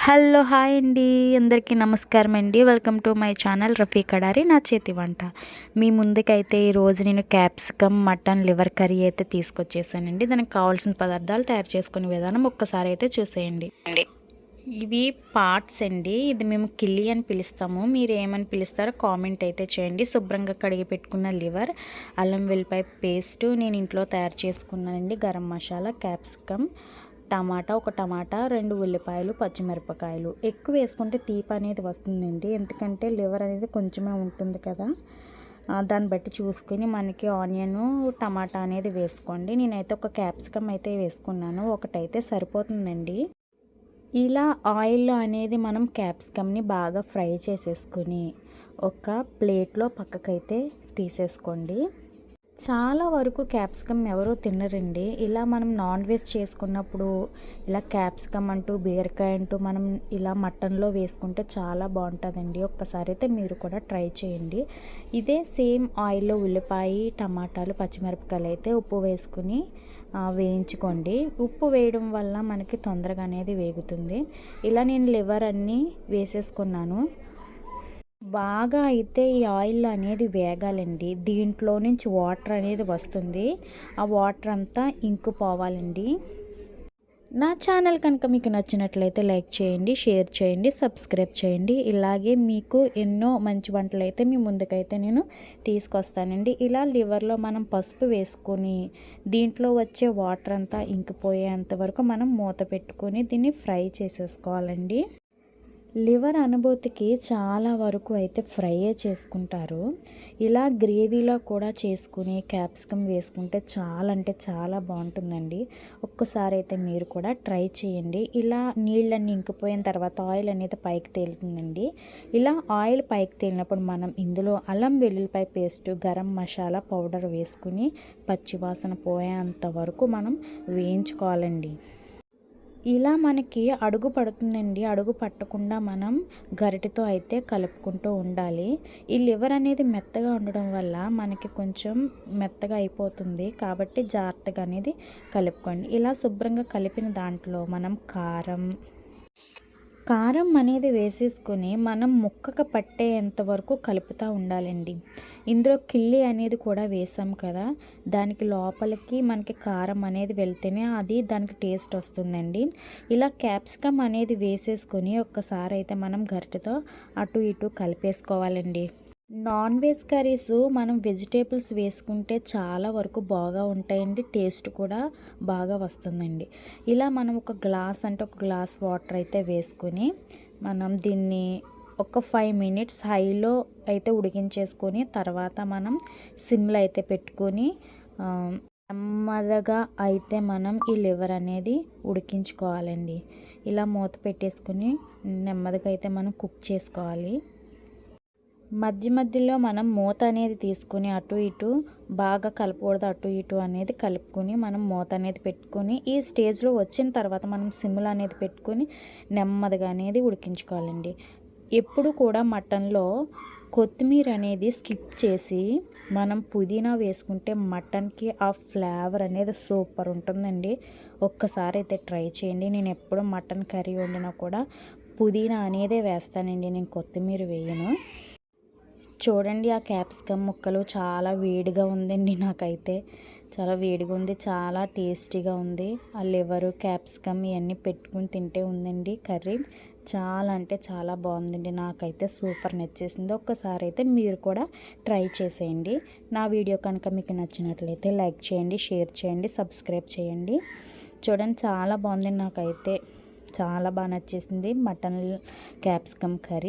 Hello hi అండి, అందరికీ నమస్కారం అండి. Welcome to my channel Rafi Kadari నా చేతి వంట. మీ ముందుకైతే ఈరోజు నేను క్యాప్సికమ్ మటన్ లివర్ కర్రీ అయితే తీసుకొచ్చేసానండి. దానికి కావాల్సిన పదార్థాలు తయారు చేసుకునే విధానం ఒక్కసారి అయితే చూసేయండి. ఇవి పార్ట్స్ అండి. ఇది మేము కిల్లి అని పిలుస్తాము, మీరు ఏమని పిలుస్తారో కామెంట్ అయితే చేయండి. శుభ్రంగా కడిగి పెట్టుకున్న లివర్, అల్లం వెల్లిపాయ పేస్ట్ నేను ఇంట్లో తయారు చేసుకున్నానండి. గరం మసాలా, క్యాప్సికమ్, టమాటా, ఒక టమాటా, 2 ఉల్లిపాయలు, పచ్చిమిరపకాయలు. ఎక్కువ వేసుకుంటే తీపి అనేది వస్తుందండి, ఎందుకంటే లివర్ అనేది కొంచెమే ఉంటుంది కదా, దాన్ని బట్టి చూసుకుని మనకి ఆనియన్, టమాటా అనేది వేసుకోండి. నేనైతే ఒక క్యాప్సికమ్ అయితే వేసుకున్నాను, ఒకటైతే సరిపోతుందండి. ఇలా ఆయిల్లో అనేది మనం క్యాప్సికమ్ని బాగా ఫ్రై చేసేసుకుని ఒక ప్లేట్లో పక్కకైతే తీసేసుకోండి. చాలా వరకు క్యాప్సికమ్ ఎవరో తినరండి. ఇలా మనం నాన్ వెజ్ చేసుకున్నప్పుడు ఇలా క్యాప్సికమ్ అంటూ, బీరకాయ అంటూ మనం ఇలా మటన్లో వేసుకుంటే చాలా బాగుంటుందండి. ఒక్కసారి అయితే మీరు కూడా ట్రై చేయండి. ఇదే సేమ్ ఆయిల్లో ఉల్లిపాయ, టమాటాలు, పచ్చిమిరపకాయలు అయితే ఉప్పు వేసుకుని వేయించుకోండి. ఉప్పు వేయడం వల్ల మనకి తొందరగా అనేది వేగుతుంది. ఇలా నేను లివర్ అన్నీ వేసేసుకున్నాను. బాగా అయితే ఈ ఆయిల్ అనేది వేగాలండి. దీంట్లో నుంచి వాటర్ అనేది వస్తుంది, ఆ వాటర్ అంతా ఇంకిపోవాలండి. నా ఛానల్ కనుక మీకు నచ్చినట్లయితే లైక్ చేయండి, షేర్ చేయండి, సబ్స్క్రైబ్ చేయండి. ఇలాగే మీకు ఎన్నో మంచి వంటలు అయితే మీ ముందుకైతే నేను తీసుకొస్తానండి. ఇలా లివర్లో మనం పసుపు వేసుకొని దీంట్లో వచ్చే వాటర్ అంతా ఇంకిపోయేంత వరకు మనం మూత పెట్టుకొని దీన్ని ఫ్రై చేసేసుకోవాలండి. లివర్ అనుభూతికి చాలా వరకు అయితే ఫ్రైయే చేసుకుంటారు. ఇలా గ్రేవీలో కూడా చేసుకుని క్యాప్సికమ్ వేసుకుంటే చాలా అంటే చాలా బాగుంటుందండి. ఒక్కసారి అయితే మీరు కూడా ట్రై చేయండి. ఇలా నీళ్ళన్నీ ఇంకిపోయిన తర్వాత ఆయిల్ అనేది పైకి తేలుతుందండి. ఇలా ఆయిల్ పైకి తేలినప్పుడు మనం ఇందులో అల్లం వెల్లుల్లిపాయ పేస్ట్, గరం మసాలా పౌడర్ వేసుకుని పచ్చివాసన పోయేంత వరకు మనం వేయించుకోవాలండి. ఇలా మనకి అడుగు పడుతుందండి, అడుగు పట్టకుండా మనం గరిటెతో అయితే కలుపుకుంటూ ఉండాలి. ఈ లివర్ అనేది మెత్తగా ఉండడం వల్ల మనకి కొంచెం మెత్తగా అయిపోతుంది, కాబట్టి జాగ్రత్తగా అనేది కలుపుకోండి. ఇలా శుభ్రంగా కలిపిన దాంట్లో మనం కారం అనేది వేసేసుకొని మనం ముక్కకు పట్టేంత వరకు కలుపుతూ ఉండాలండి. ఇందులో కిల్లి అనేది కూడా వేసాం కదా, దానికి లోపలికి మనకి కారం అనేది వెళ్తేనే అది దానికి టేస్ట్ వస్తుందండి. ఇలా క్యాప్సికమ్ అనేది వేసేసుకొని ఒక్కసారి అయితే మనం గరిటెతో అటు ఇటు కలిపేసుకోవాలండి. నాన్ వెజ్ కర్రీస్ మనం వెజిటేబుల్స్ వేసుకుంటే చాలా వరకు బాగా ఉంటాయండి, టేస్ట్ కూడా బాగా వస్తుందండి. ఇలా మనం ఒక గ్లాస్ వాటర్ అయితే వేసుకొని మనం దీన్ని ఒక 5 మినిట్స్ హైలో అయితే ఉడికించేసుకొని తర్వాత మనం సిమ్లో అయితే పెట్టుకొని నెమ్మదిగా అయితే మనం ఈ లివర్ అనేది ఉడికించుకోవాలండి. ఇలా మూత పెట్టేసుకొని నెమ్మదిగా అయితే మనం కుక్ చేసుకోవాలి. మధ్య మధ్యలో మనం మూత అనేది తీసుకుని అటు ఇటు బాగా కలపకూడదు, అటు ఇటు అనేది కలుపుకొని మనం మూత అనేది పెట్టుకొని ఈ స్టేజ్లో వచ్చిన తర్వాత మనం సిమ్లో అనేది పెట్టుకొని నెమ్మదిగా అనేది ఉడికించుకోవాలండి. ఎప్పుడు కూడా మటన్లో కొత్తిమీర అనేది స్కిప్ చేసి మనం పుదీనా వేసుకుంటే మటన్కి ఆ ఫ్లేవర్ అనేది సూపర్ ఉంటుందండి. ఒక్కసారి అయితే ట్రై చేయండి. నేను ఎప్పుడు మటన్ కర్రీ వండినా కూడా పుదీనా అనేదే వేస్తానండి, నేను కొత్తిమీర వేయను. చూడండి, ఆ క్యాప్సికమ్ ముక్కలు చాలా వేడిగా ఉందండి, నాకైతే చాలా వేడిగా ఉంది, చాలా టేస్టీగా ఉంది. ఆ లివరు, క్యాప్సికమ్ ఇవన్నీ పెట్టుకుని తింటే ఉందండి కర్రీ. చాలా అంటే చాలా బాగుందండి, నాకైతే సూపర్ నచ్చేసింది. ఒక్కసారి అయితే మీరు కూడా ట్రై చేసేయండి. నా వీడియో కనుక మీకు నచ్చినట్లయితే లైక్ చేయండి, షేర్ చేయండి, సబ్స్క్రైబ్ చేయండి. చూడండి, చాలా బాగుంది, నాకైతే చాలా బాగా నచ్చేసింది మటన్ క్యాప్సికమ్ కర్రీ.